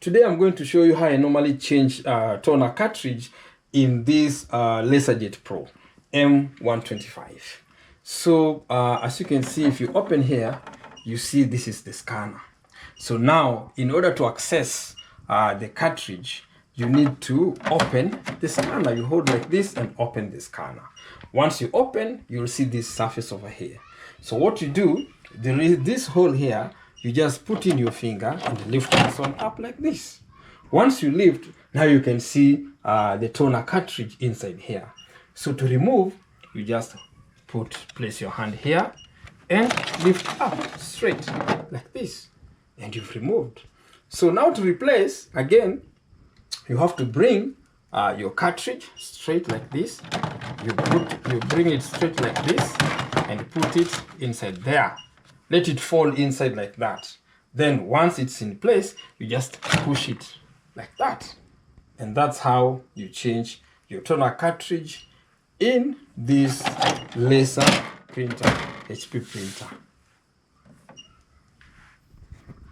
Today I'm going to show you how I normally change toner cartridge in this LaserJet Pro M125. So as you can see, if you open here, you see this is the scanner. So now in order to access the cartridge, you need to open the scanner. You hold like this and open the scanner. Once you open, you'll see this surface over here. So what you do, there is this hole here. You just put in your finger and lift this one up like this. Once you lift, now you can see the toner cartridge inside here. So to remove, you just place your hand here and lift up straight like this, and you've removed. So now to replace, again, you have to bring your cartridge straight like this. You bring it straight like this and put it inside there. Let it fall inside like that. Then once it's in place, you just push it like that. And that's how you change your toner cartridge in this laser printer, HP printer.